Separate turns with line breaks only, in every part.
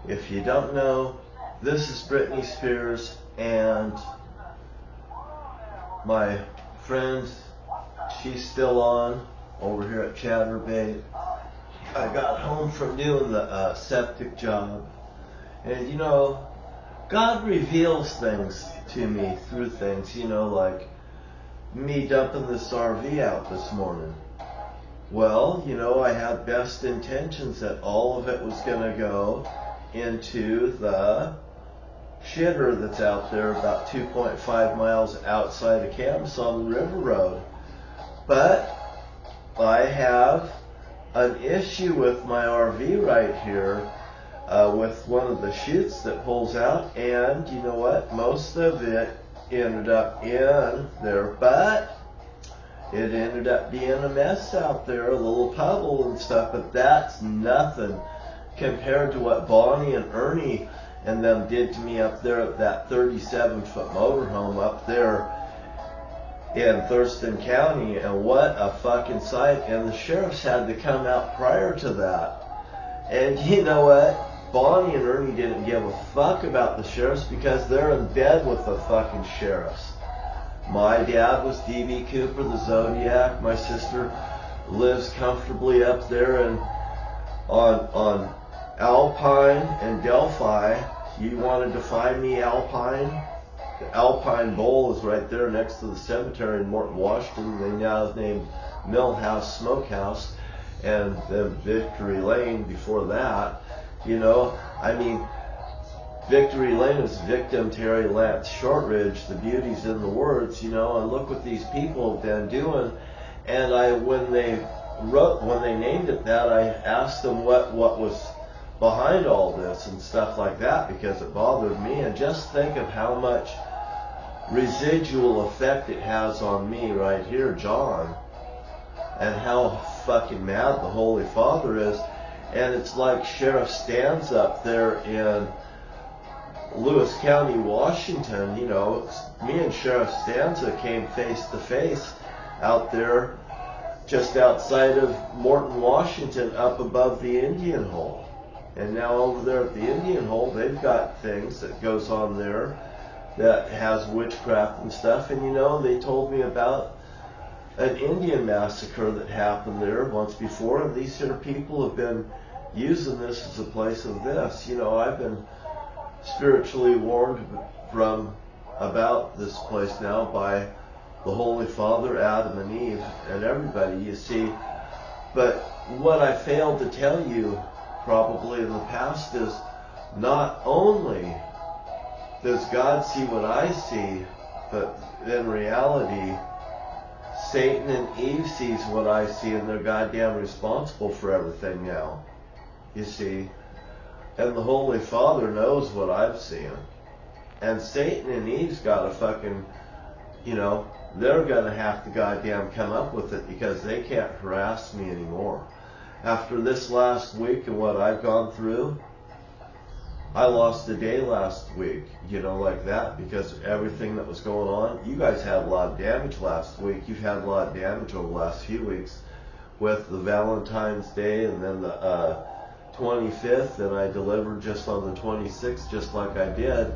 If you don't know, this is Britney Spears, and my friend, she's still on over here at Chatterbait. I got home from doing the septic job, and you know, God reveals things to me through things, you know, like me dumping this RV out this morning. Well, you know, I had best intentions that all of it was going to go into the shitter that's out there about 2.5 miles outside of campus on the River Road. But I have an issue with my RV right here with one of the chutes that pulls out, and you know what? Most of it ended up in there, but it ended up being a mess out there, a little puddle and stuff, but that's nothing compared to what Bonnie and Ernie and them did to me up there at that 37-foot motorhome up there in Thurston County. And what a fucking sight. And the sheriffs had to come out prior to that. And you know what? Bonnie and Ernie didn't give a fuck about the sheriffs because they're in bed with the fucking sheriffs. My dad was D.B. Cooper, the Zodiac. My sister lives comfortably up there and on Alpine and Delphi. You wanted to find me Alpine? The Alpine Bowl is right there next to the cemetery in Morton, Washington. They now is named Millhouse Smokehouse, and then Victory Lane before that. You know, I mean, Victory Lane is victim Terry Lance Shortridge. The beauty's in the words, you know. And look what these people have been doing. And when they named it that, I asked them what was behind all this and stuff like that, because it bothered me. And just think of how much residual effect it has on me right here, John, and how fucking mad the Holy Father is. And it's like Sheriff Stans up there in Lewis County, Washington. You know, me and Sheriff Stanza came face to face out there just outside of Morton, Washington, up above the Indian Hole. And now over there at the Indian Hole, they've got things that goes on there that has witchcraft and stuff. And you know, they told me about an Indian massacre that happened there once before, and these here people have been using this as a place of this. You know, I've been spiritually warned about this place now by the Holy Father, Adam and Eve, and everybody, you see. But what I failed to tell you probably in the past is not only does God see what I see, but in reality, Satan and Eve sees what I see, and they're goddamn responsible for everything now, you see. And the Holy Father knows what I'm seeing. And Satan and Eve's got to fucking, you know, they're going to have to goddamn come up with it, because they can't harass me anymore. After this last week and what I've gone through, I lost a day last week, you know, like that, because of everything that was going on. You guys had a lot of damage last week. You've had a lot of damage over the last few weeks with the Valentine's Day and then the 25th, and I delivered just on the 26th, just like I did.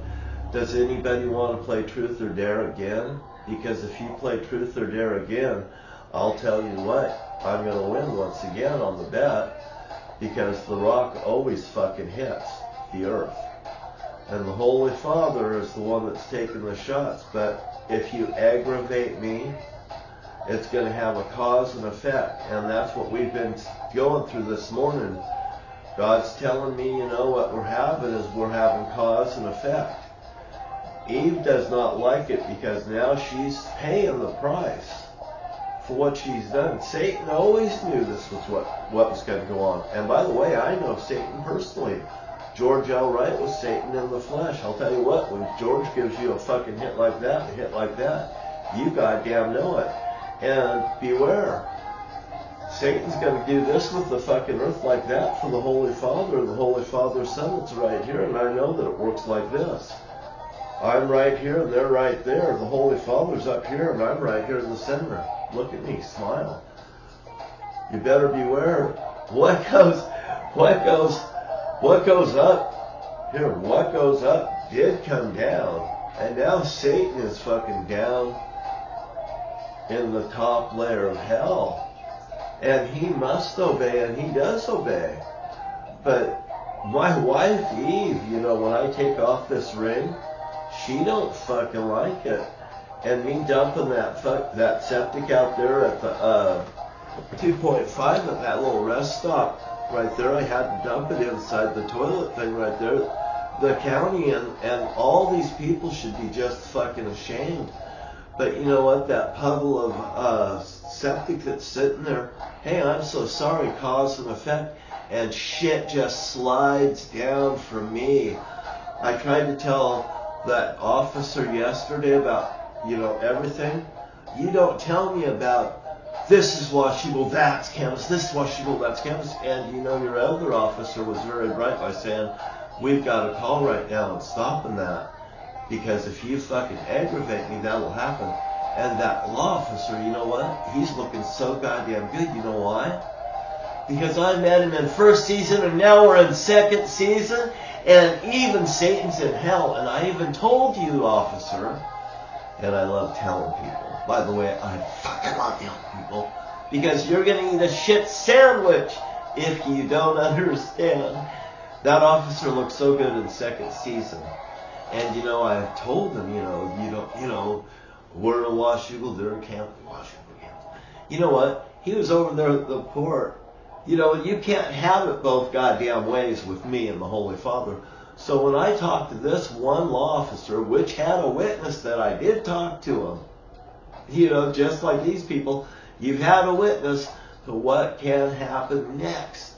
Does anybody want to play Truth or Dare again? Because if you play Truth or Dare again, I'll tell you what, I'm going to win once again on the bet, because the rock always fucking hits the earth. And the Holy Father is the one that's taking the shots. But if you aggravate me, it's going to have a cause and effect. And that's what we've been going through this morning. God's telling me, you know, what we're having is we're having cause and effect. Eve does not like it, because now she's paying the price for what she's done. Satan always knew this was what was going to go on. And by the way, I know Satan personally. George L. Wright was Satan in the flesh. I'll tell you what, when George gives you a fucking hit like that, you goddamn know it. And beware. Satan's going to do this with the fucking earth like that for the Holy Father, the Holy Father's Son that's right here, and I know that it works like this. I'm right here and they're right there. The Holy Father's up here and I'm right here in the center. Look at me, smile. You better beware. What goes up Here, what goes up did come down. And now Satan is fucking down in the top layer of hell. And he must obey, and he does obey. But my wife, Eve, you know, when I take off this ring, she don't fucking like it. And me dumping that septic out there at the 2.5 at that little rest stop right there, I had to dump it inside the toilet thing right there. The county and all these people should be just fucking ashamed. But you know what? That puddle of septic that's sitting there, hey, I'm so sorry, cause and effect, and shit just slides down from me. I tried to tell that officer yesterday about, you know, everything. You don't tell me about this is washable, that's canvas, this is washable, that's canvas. And you know, your other officer was very bright by saying, we've got a call right now and stopping that. Because if you fucking aggravate me, that'll happen. And that law officer, you know what? He's looking so goddamn good. You know why? Because I met him in first season and now we're in second season. And even Satan's in hell. And I even told you, officer, and I love telling people. By the way, I fucking love telling people. Because you're going to eat a shit sandwich if you don't understand. That officer looked so good in second season. And, you know, I told him, we're in Washougal, they're in Washougal. You know what? He was over there at the port. You know, you can't have it both goddamn ways with me and the Holy Father. So when I talked to this one law officer, which had a witness that I did talk to him, you know, just like these people, you've had a witness to what can happen next.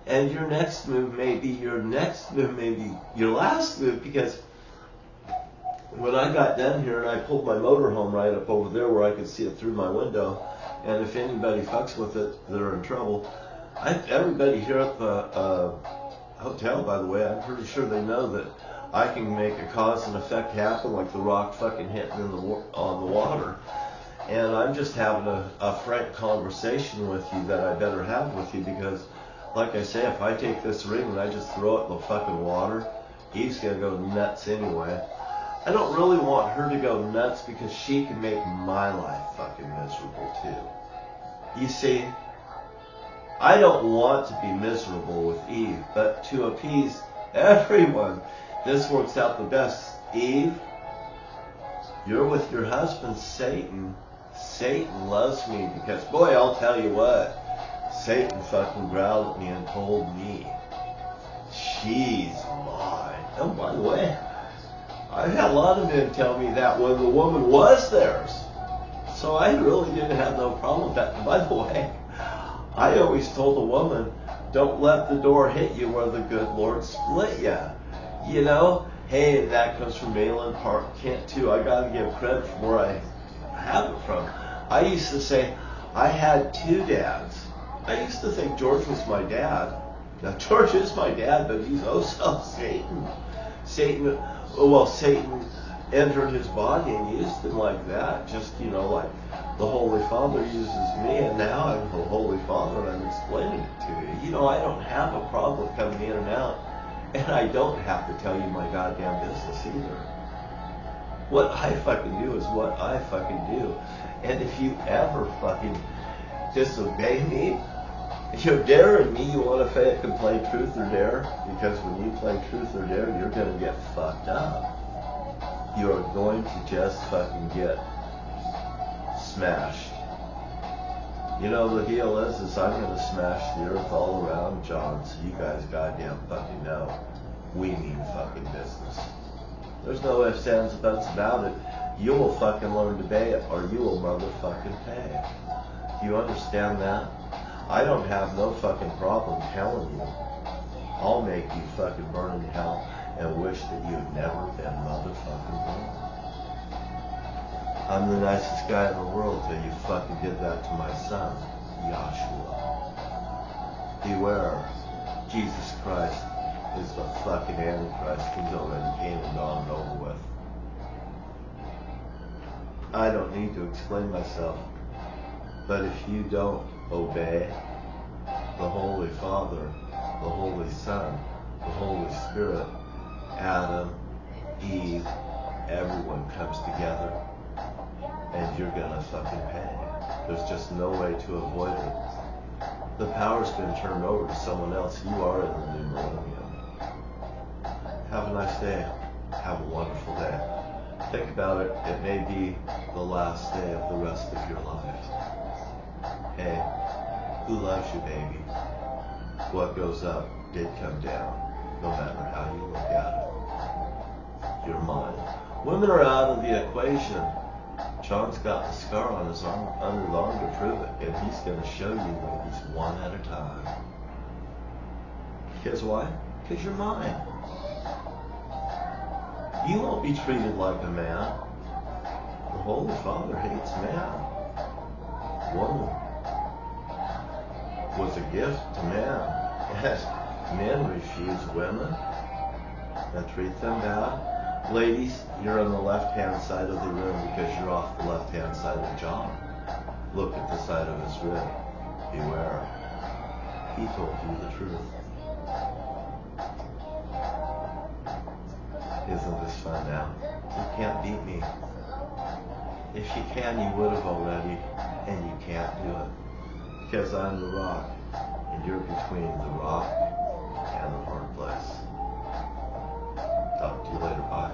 And your next move may be your last move, because when I got done here and I pulled my motorhome right up over there where I could see it through my window, and if anybody fucks with it, they're in trouble. Everybody here at the hotel, by the way, I'm pretty sure they know that I can make a cause and effect happen like the rock fucking hitting on the water. And I'm just having a frank conversation with you that I better have with you, because like I say, if I take this ring and I just throw it in the fucking water, Eve's gonna go nuts anyway. I don't really want her to go nuts because she can make my life fucking miserable too. You see, I don't want to be miserable with Eve, but to appease everyone, this works out the best. Eve, you're with your husband Satan. Satan loves me because, boy, I'll tell you what, Satan fucking growled at me and told me, she's mine. Oh, by the way, I've had a lot of men tell me that when the woman was theirs. So I really didn't have no problem with that. And by the way, I always told a woman, don't let the door hit you where the good Lord split you. You know? Hey, and that comes from Malin Park, Kent too. I gotta give credit from where I have it from. I used to say, I had two dads. I used to think George was my dad. Now, George is my dad, but he's also Satan. Satan entered his body and used him like that. Just, you know, like the Holy Father uses me, and now I'm the Holy Father and I'm explaining it to you. You know, I don't have a problem coming in and out, and I don't have to tell you my goddamn business either. What I fucking do is what I fucking do. And if you ever fucking disobey me, if you're daring me, you want to play truth or dare, because when you play truth or dare, you're going to get fucked up. You are going to just fucking get smashed. You know, the deal is I'm going to smash the earth all around John, so you guys goddamn fucking know we mean fucking business. There's no ifs, ands, or buts about it. You will fucking learn to obey it, or you will motherfucking pay. Do you understand that? I don't have no fucking problem telling you. I'll make you fucking burn in hell and wish that you had never been motherfucking born. I'm the nicest guy in the world till you fucking did that to my son, Yahshua. Beware, Jesus Christ is the fucking Antichrist. He's already came and gone and over with. I don't need to explain myself, but if you don't obey the Holy Father, the Holy Son, the Holy Spirit, Adam, Eve, everyone comes together, and you're gonna fucking pay. There's just no way to avoid it. The power's been turned over to someone else. You are in the new millennium. Have a nice day. Have a wonderful day. Think about it. It may be the last day of the rest of your life. Hey, who loves you, baby? What goes up did come down, no matter how you look at it. You're mine. Women are out of the equation. John's got the scar on his arm, under his arm to prove it, and he's going to show you ladies one at a time. Because why? Because you're mine. You won't be treated like a man. The Holy Father hates man. Woman was a gift to man. Yes, men refuse women and treat them bad. Ladies, you're on the left-hand side of the room because you're off the left-hand side of John. Look at the side of his rib. Beware. He told you the truth. Isn't this fun now? You can't beat me. If you can, you would have already, and you can't do it. Because I'm the rock, and you're between the rock and the hard place. Talk to you later. Bye.